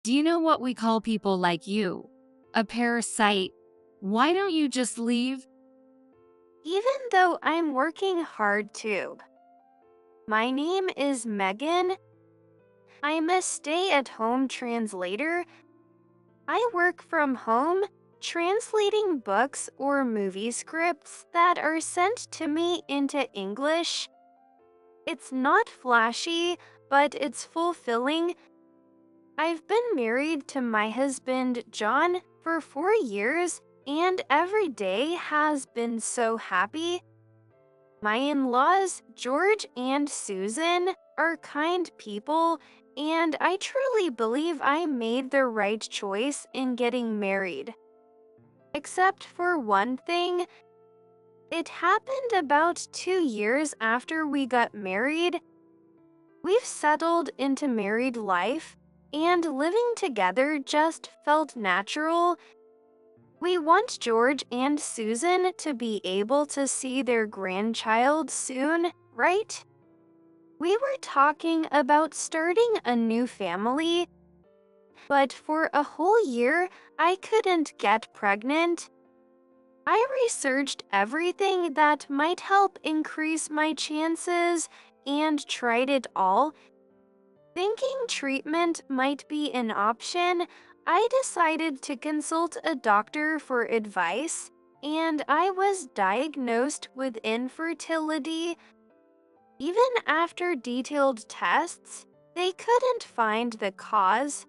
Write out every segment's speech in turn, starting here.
Do you know what we call people like you? A parasite. Why don't you just leave? Even though I'm working hard too. My name is Megan. I'm a stay at home translator. I work from home, translating books or movie scripts that are sent to me into English. It's not flashy, but it's fulfilling. I've been married to my husband, John, for 4 years, and every day has been so happy. My in laws, George and Susan, are kind people, and I truly believe I made the right choice in getting married. Except for one thing, it happened about 2 years after we got married. We've settled into married life, and living together just felt natural. We want George and Susan to be able to see their grandchild soon, right? We were talking about starting a new family, but for a whole year, I couldn't get pregnant. I researched everything that might help increase my chances and tried it all. Thinking treatment might be an option, I decided to consult a doctor for advice, and I was diagnosed with infertility. Even after detailed tests, they couldn't find the cause.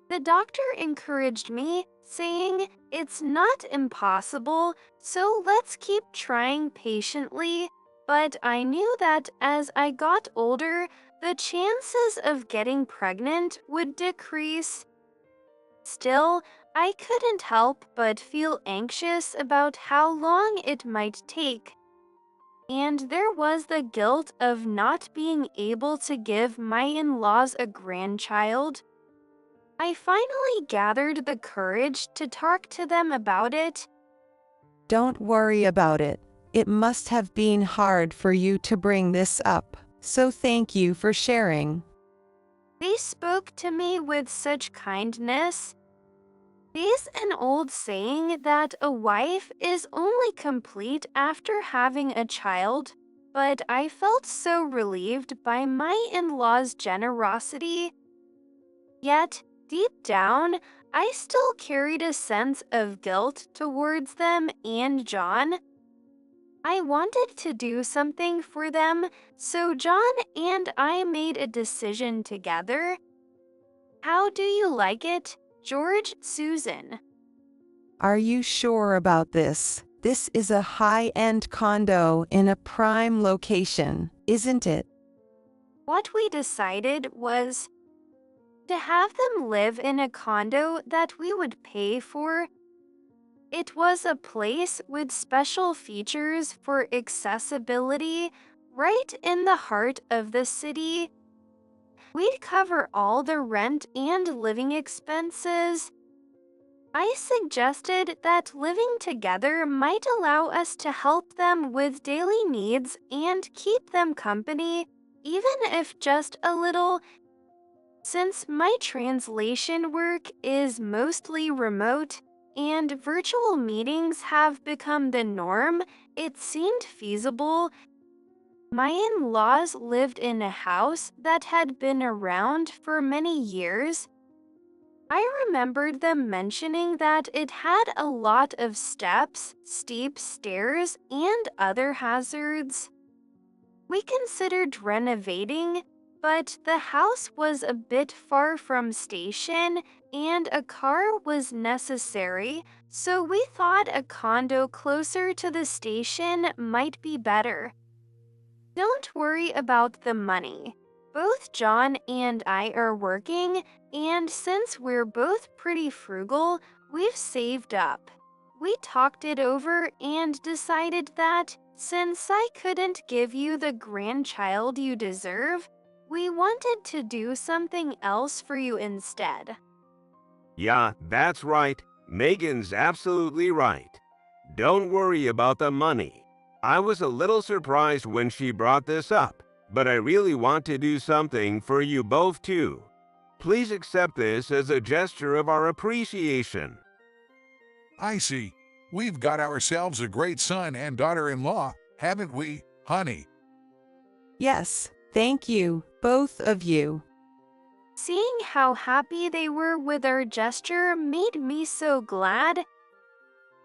The doctor encouraged me, saying, "It's not impossible, so let's keep trying patiently." But I knew that as I got older, the chances of getting pregnant would decrease. Still, I couldn't help but feel anxious about how long it might take. And there was the guilt of not being able to give my in laws a grandchild. I finally gathered the courage to talk to them about it. Don't worry about it. It must have been hard for you to bring this up, so thank you for sharing. They spoke to me with such kindness. There's an old saying that a wife is only complete after having a child, but I felt so relieved by my in law's generosity. Yet, deep down, I still carried a sense of guilt towards them and John. I wanted to do something for them, so John and I made a decision together. How do you like it, George, Susan? Are you sure about this? This is a high-end condo in a prime location, isn't it? What we decided was to have them live in a condo that we would pay for. It was a place with special features for accessibility right in the heart of the city. We'd cover all the rent and living expenses. I suggested that living together might allow us to help them with daily needs and keep them company, even if just a little. Since my translation work is mostly remote and virtual meetings have become the norm, it seemed feasible. My in laws lived in a house that had been around for many years. I remembered them mentioning that it had a lot of steps, steep stairs, and other hazards. We considered renovating, but the house was a bit far from station and a car was necessary, so we thought a condo closer to the station might be better. Don't worry about the money. Both John and I are working, and since we're both pretty frugal, we've saved up. We talked it over and decided that since I couldn't give you the grandchild you deserve, we wanted to do something else for you instead. Yeah, that's right. Megan's absolutely right. Don't worry about the money. I was a little surprised when she brought this up, but I really want to do something for you both too. Please accept this as a gesture of our appreciation. I see. We've got ourselves a great son and daughter-in-law, haven't we, honey? Yes, thank you, both of you. Seeing how happy they were with our gesture made me so glad.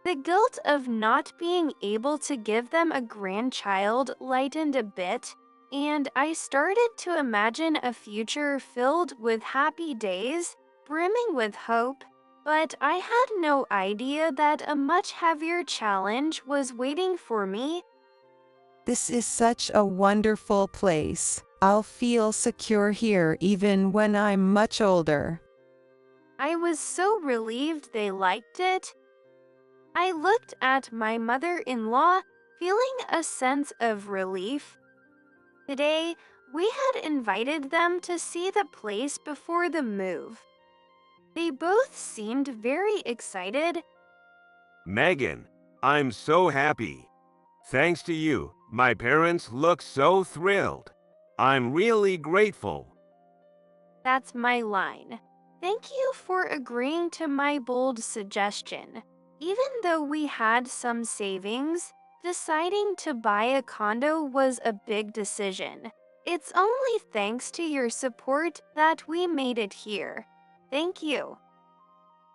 The guilt of not being able to give them a grandchild lightened a bit, and I started to imagine a future filled with happy days, brimming with hope. But I had no idea that a much heavier challenge was waiting for me. This is such a wonderful place. I'll feel secure here even when I'm much older. I was so relieved they liked it. I looked at my mother-in-law, feeling a sense of relief. Today, we had invited them to see the place before the move. They both seemed very excited. Megan, I'm so happy. Thanks to you, my parents look so thrilled. I'm really grateful. That's my line. Thank you for agreeing to my bold suggestion. Even though we had some savings, deciding to buy a condo was a big decision. It's only thanks to your support that we made it here. Thank you.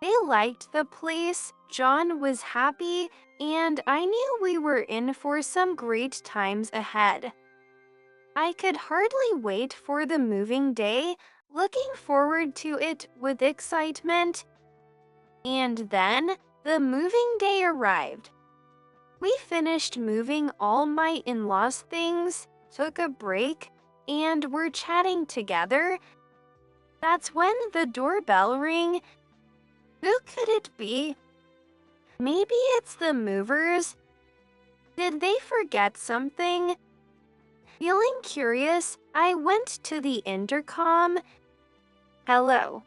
They liked the place, John was happy, and I knew we were in for some great times ahead. I could hardly wait for the moving day, looking forward to it with excitement. And then, the moving day arrived. We finished moving all my in-laws' things, took a break, and were chatting together. That's when the doorbell rang. Who could it be? Maybe it's the movers. Did they forget something? Feeling curious, I went to the intercom. Hello.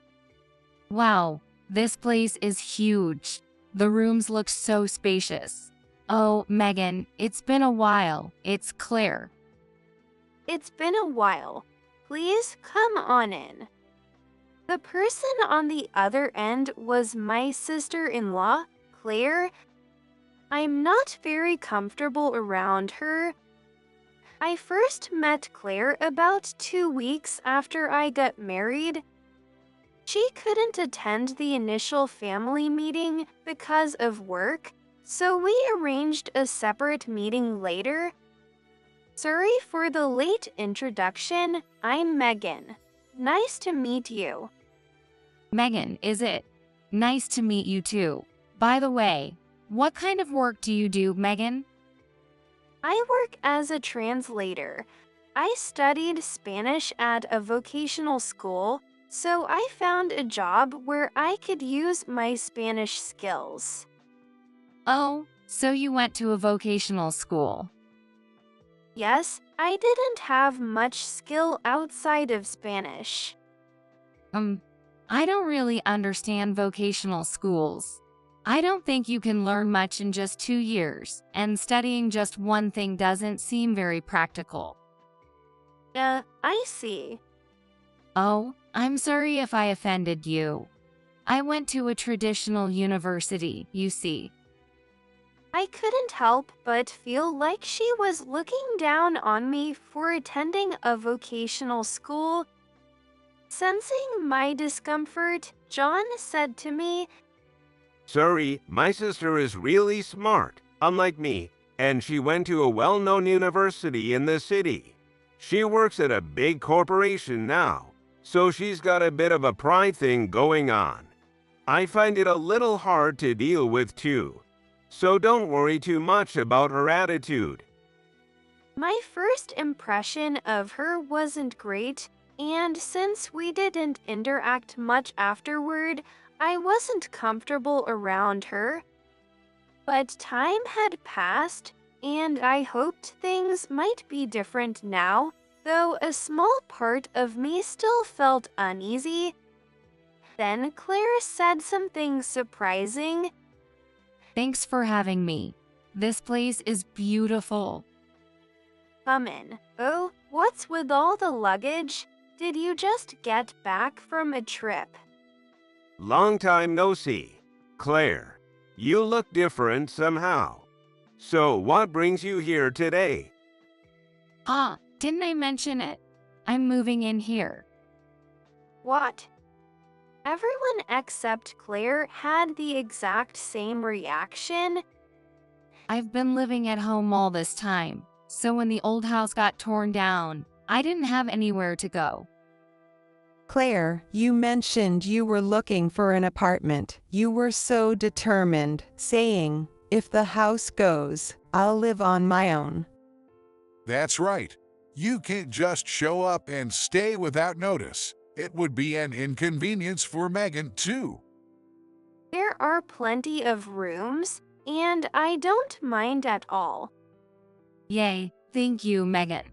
Wow, this place is huge. The rooms look so spacious. Oh, Megan, it's been a while. It's Claire. It's been a while. Please come on in. The person on the other end was my sister-in-law, Claire. I'm not very comfortable around her. I first met Claire about 2 weeks after I got married. She couldn't attend the initial family meeting because of work, so we arranged a separate meeting later. Sorry for the late introduction. I'm Megan. Nice to meet you. Megan, is it? Nice to meet you too. By the way, what kind of work do you do, Megan? I work as a translator. I studied Spanish at a vocational school, so I found a job where I could use my Spanish skills. Oh, so you went to a vocational school. Yes, I didn't have much skill outside of Spanish. I don't really understand vocational schools. I don't think you can learn much in just 2 years, and studying just one thing doesn't seem very practical. I see. Oh, I'm sorry if I offended you. I went to a traditional university, you see. I couldn't help but feel like she was looking down on me for attending a vocational school. Sensing my discomfort, John said to me, Sorry, my sister is really smart, unlike me, and she went to a well-known university in the city. She works at a big corporation now, so she's got a bit of a pride thing going on. I find it a little hard to deal with too, so don't worry too much about her attitude. My first impression of her wasn't great, and since we didn't interact much afterward, I wasn't comfortable around her. But time had passed, and I hoped things might be different now, though a small part of me still felt uneasy. Then Claire said something surprising. Thanks for having me. This place is beautiful. Come in. Oh, what's with all the luggage? Did you just get back from a trip? Long time no see. Claire, you look different somehow. So what brings you here today? Didn't I mention it? I'm moving in here. What? Everyone except Claire had the exact same reaction. I've been living at home all this time, so when the old house got torn down, I didn't have anywhere to go. Claire, you mentioned you were looking for an apartment. You were so determined, saying, if the house goes, I'll live on my own. That's right. You can't just show up and stay without notice. It would be an inconvenience for Megan, too. There are plenty of rooms, and I don't mind at all. Yay, thank you, Megan.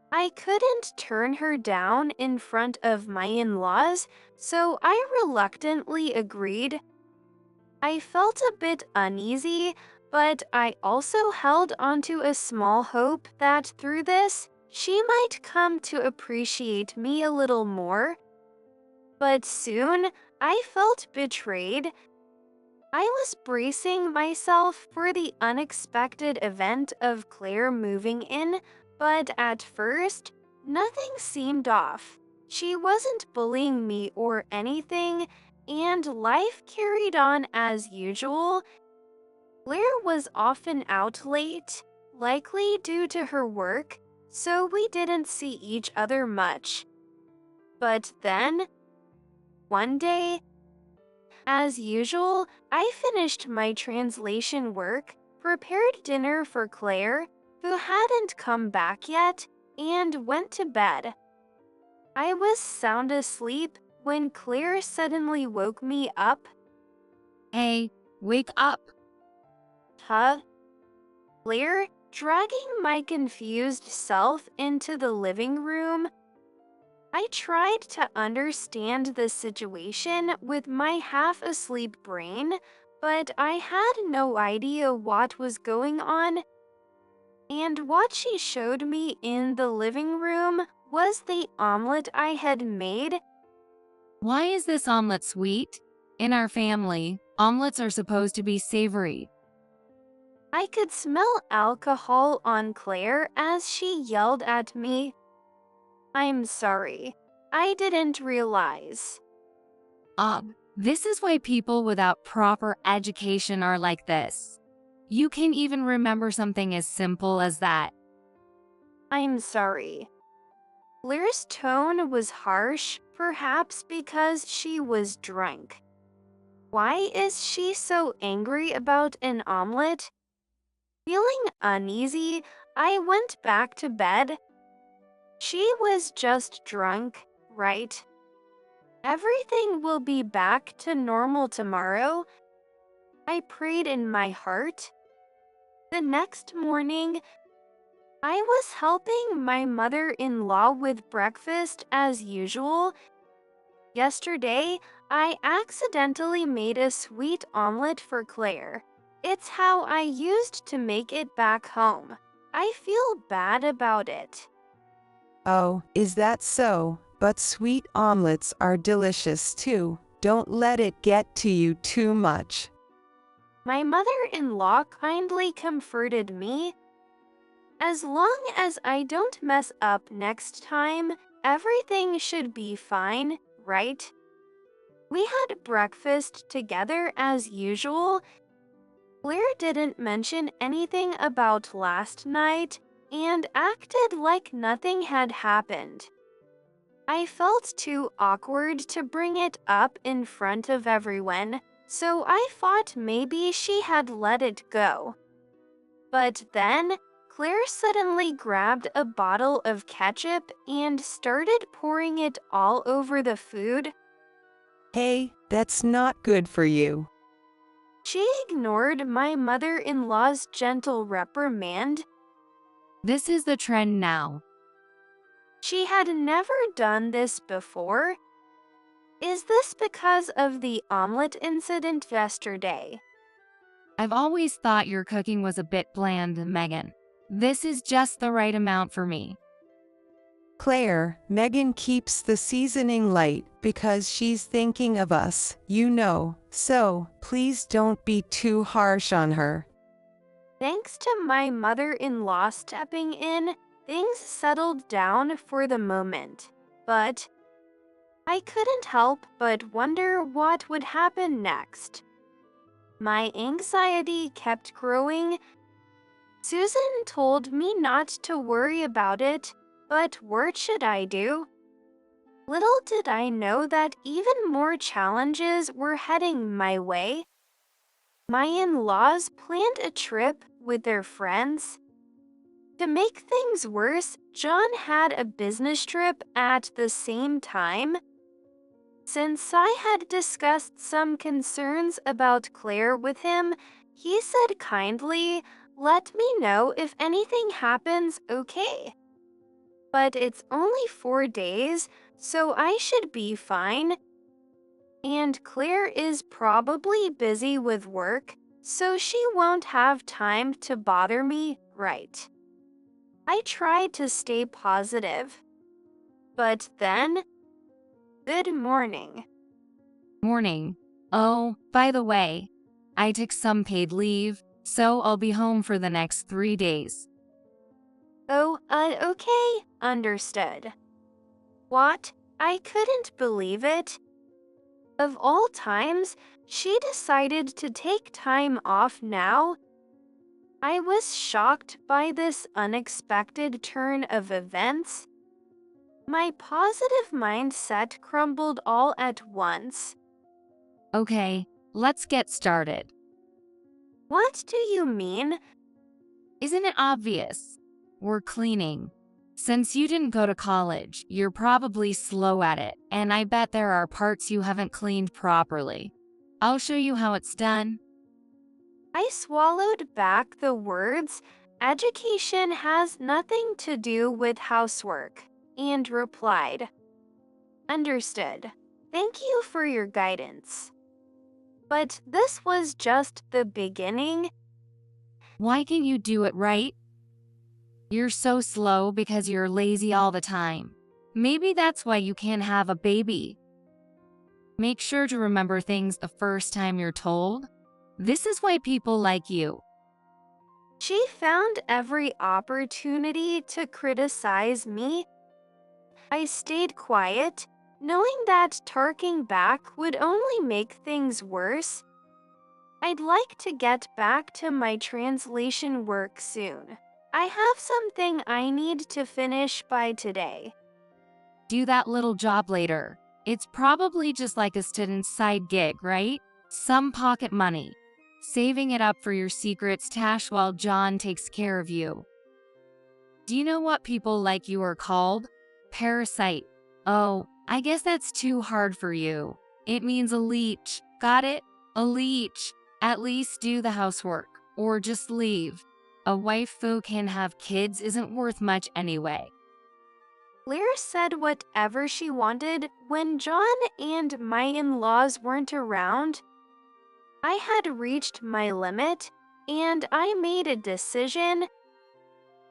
I couldn't turn her down in front of my in-laws, so I reluctantly agreed. I felt a bit uneasy, but I also held onto a small hope that through this, she might come to appreciate me a little more. But soon, I felt betrayed. I was bracing myself for the unexpected event of Claire moving in, but at first, nothing seemed off. She wasn't bullying me or anything, and life carried on as usual. Claire was often out late, likely due to her work, so we didn't see each other much. But then, one day, as usual, I finished my translation work, prepared dinner for Claire, who hadn't come back yet, and went to bed. I was sound asleep when Claire suddenly woke me up. Hey, wake up. Huh? Claire, dragging my confused self into the living room. I tried to understand the situation with my half-asleep brain, but I had no idea what was going on. And what she showed me in the living room was the omelet I had made. Why is this omelet sweet? In our family, omelets are supposed to be savory. I could smell alcohol on Claire as she yelled at me. I'm sorry. I didn't realize. This is why people without proper education are like this. You can even remember something as simple as that. I'm sorry. Claire's tone was harsh, perhaps because she was drunk. Why is she so angry about an omelet? Feeling uneasy, I went back to bed. She was just drunk, right? Everything will be back to normal tomorrow. I prayed in my heart. The next morning, I was helping my mother-in-law with breakfast as usual. Yesterday, I accidentally made a sweet omelet for Claire. It's how I used to make it back home. I feel bad about it. Oh, is that so? But sweet omelets are delicious too. Don't let it get to you too much. My mother-in-law kindly comforted me. As long as I don't mess up next time, everything should be fine, right? We had breakfast together as usual. Claire didn't mention anything about last night and acted like nothing had happened. I felt too awkward to bring it up in front of everyone, so I thought maybe she had let it go. But then, Claire suddenly grabbed a bottle of ketchup and started pouring it all over the food. Hey, that's not good for you. She ignored my mother-in-law's gentle reprimand. This is the trend now. She had never done this before. Is this because of the omelet incident yesterday? I've always thought your cooking was a bit bland, Megan. This is just the right amount for me. Claire, Megan keeps the seasoning light because she's thinking of us, you know, so please don't be too harsh on her. Thanks to my mother-in-law stepping in, things settled down for the moment. But I couldn't help but wonder what would happen next. My anxiety kept growing. Susan told me not to worry about it, but what should I do? Little did I know that even more challenges were heading my way. My in-laws planned a trip with their friends. To make things worse, John had a business trip at the same time. Since I had discussed some concerns about Claire with him, he said kindly, "Let me know if anything happens, okay? But it's only 4 days, so I should be fine. And Claire is probably busy with work, so she won't have time to bother me, right?" I tried to stay positive. But then, good morning. Morning. Oh, by the way, I took some paid leave, so I'll be home for the next 3 days. Oh, okay, understood. What? I couldn't believe it. Of all times, she decided to take time off now. I was shocked by this unexpected turn of events. My positive mindset crumbled all at once. Okay, let's get started. What do you mean? Isn't it obvious? We're cleaning. Since you didn't go to college, you're probably slow at it, and I bet there are parts you haven't cleaned properly. I'll show you how it's done. I swallowed back the words, "Education has nothing to do with housework," and replied, "Understood. Thank you for your guidance." But this was just the beginning. Why can't you do it right? You're so slow because you're lazy all the time. Maybe that's why you can't have a baby. Make sure to remember things the first time you're told. This is why people like you. She found every opportunity to criticize me. I stayed quiet, knowing that talking back would only make things worse. I'd like to get back to my translation work soon. I have something I need to finish by today. Do that little job later. It's probably just like a student's side gig, right? Some pocket money. Saving it up for your secret stash while John takes care of you. Do you know what people like you are called? Parasite. Oh, I guess that's too hard for you. It means a leech. Got it? A leech. At least do the housework, or just leave. A wife who can have kids isn't worth much anyway. Claire said whatever she wanted when John and my in-laws weren't around. I had reached my limit, and I made a decision.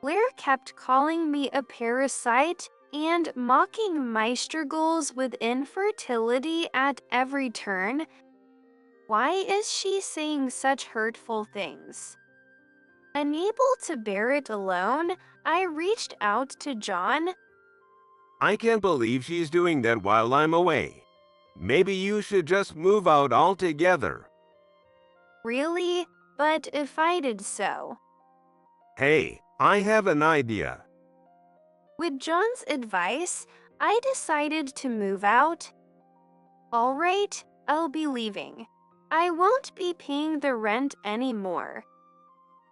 Claire kept calling me a parasite and mocking my struggles with infertility at every turn. Why is she saying such hurtful things? Unable to bear it alone, I reached out to John. I can't believe she's doing that while I'm away. Maybe you should just move out altogether. Really? But if I did so? Hey, I have an idea. With John's advice, I decided to move out. All right, I'll be leaving. I won't be paying the rent anymore.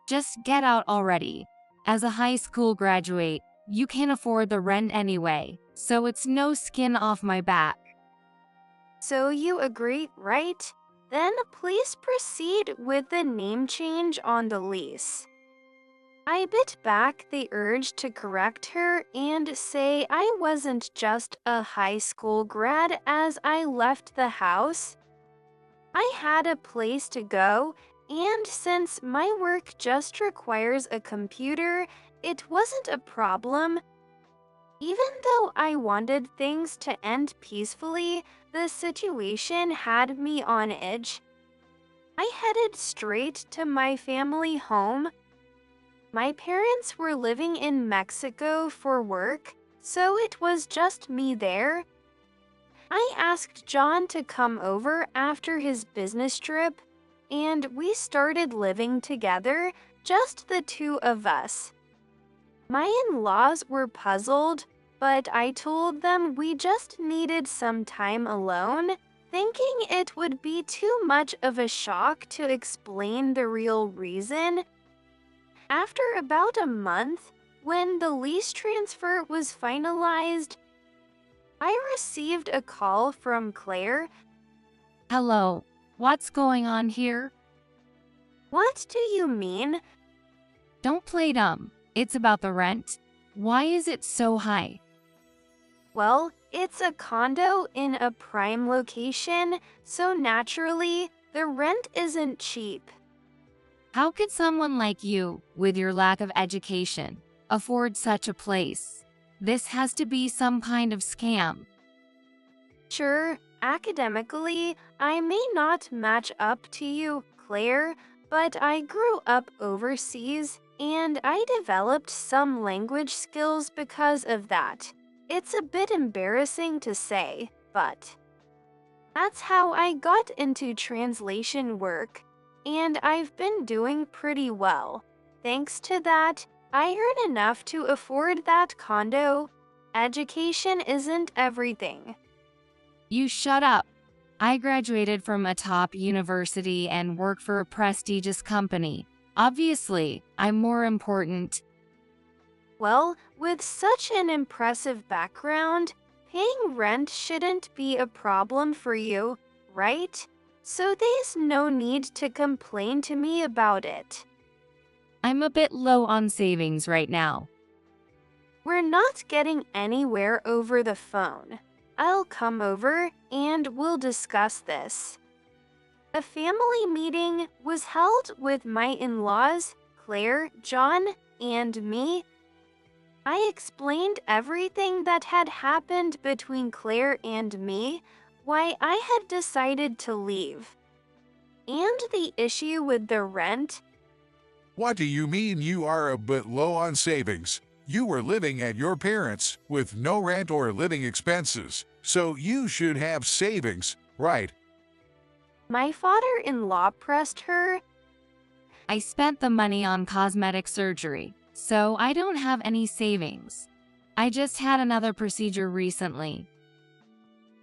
Just get out already. As a high school graduate, you can't afford the rent anyway, so it's no skin off my back. So you agree, right? Then please proceed with the name change on the lease. I bit back the urge to correct her and say I wasn't just a high school grad as I left the house. I had a place to go, and since my work just requires a computer, it wasn't a problem. Even though I wanted things to end peacefully, the situation had me on edge. I headed straight to my family home. My parents were living in Mexico for work, so it was just me there. I asked John to come over after his business trip, and we started living together, just the two of us. My in-laws were puzzled, but I told them we just needed some time alone, thinking it would be too much of a shock to explain the real reason. After about a month, when the lease transfer was finalized, I received a call from Claire. Hello, what's going on here? What do you mean? Don't play dumb. It's about the rent. Why is it so high? Well, it's a condo in a prime location, so naturally, the rent isn't cheap. How could someone like you, with your lack of education, afford such a place? This has to be some kind of scam. Sure, academically, I may not match up to you, Claire, but I grew up overseas and I developed some language skills because of that. It's a bit embarrassing to say, but that's how I got into translation work, and I've been doing pretty well. Thanks to that, I earn enough to afford that condo. Education isn't everything. You shut up. I graduated from a top university and work for a prestigious company. Obviously, I'm more important. Well, with such an impressive background, paying rent shouldn't be a problem for you, right? So there's no need to complain to me about it. I'm a bit low on savings right now. We're not getting anywhere over the phone. I'll come over and we'll discuss this. A family meeting was held with my in-laws, Claire, John, and me. I explained everything that had happened between Claire and me, why I had decided to leave, and the issue with the rent. What do you mean you are a bit low on savings? You were living at your parents' with no rent or living expenses, so you should have savings, right? My father-in-law pressed her. I spent the money on cosmetic surgery, so I don't have any savings. I just had another procedure recently.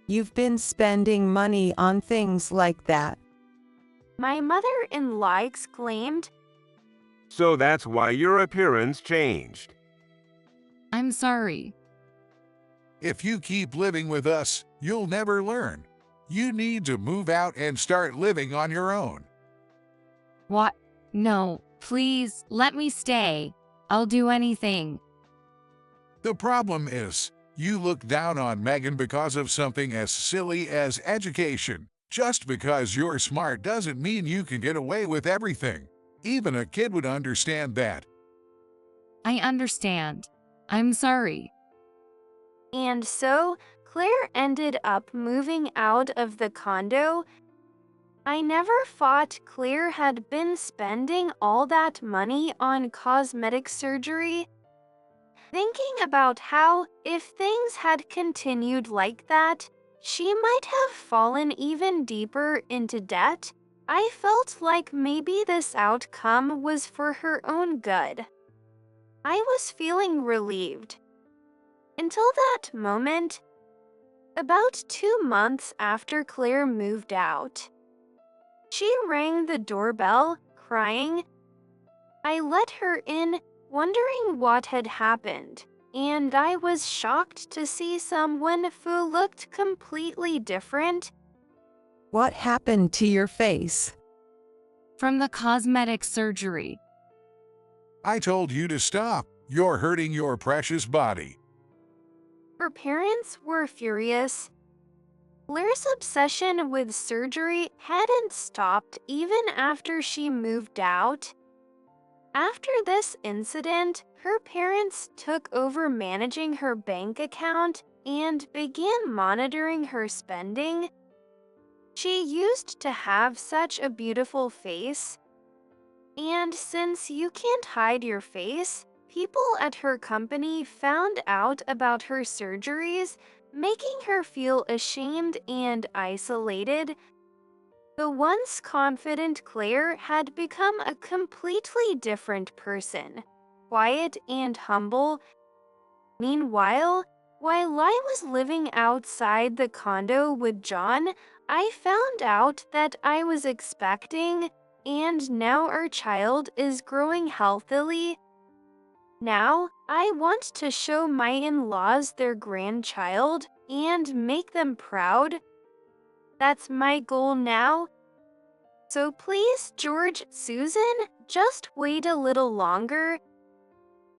You've been spending money on things like that. My mother-in-law exclaimed. So that's why your appearance changed. I'm sorry. If you keep living with us, you'll never learn. You need to move out and start living on your own. What? No, please, let me stay. I'll do anything. The problem is, you look down on Megan because of something as silly as education. Just because you're smart doesn't mean you can get away with everything. Even a kid would understand that. I understand. I'm sorry. And so, Claire ended up moving out of the condo. I never thought Claire had been spending all that money on cosmetic surgery. Thinking about how, if things had continued like that, she might have fallen even deeper into debt, I felt like maybe this outcome was for her own good. I was feeling relieved. Until that moment, about 2 months after Claire moved out. She rang the doorbell, crying. I let her in, wondering what had happened, and I was shocked to see someone who looked completely different. What happened to your face? From the cosmetic surgery. I told you to stop. You're hurting your precious body. Her parents were furious. Claire's obsession with surgery hadn't stopped even after she moved out. After this incident, her parents took over managing her bank account and began monitoring her spending. She used to have such a beautiful face, and since you can't hide your face, people at her company found out about her surgeries, making her feel ashamed and isolated. The once confident Claire had become a completely different person, quiet and humble. Meanwhile, while I was living outside the condo with John, I found out that I was expecting, and now our child is growing healthily. Now, I want to show my in-laws their grandchild and make them proud. That's my goal now. So please, George, Susan, just wait a little longer.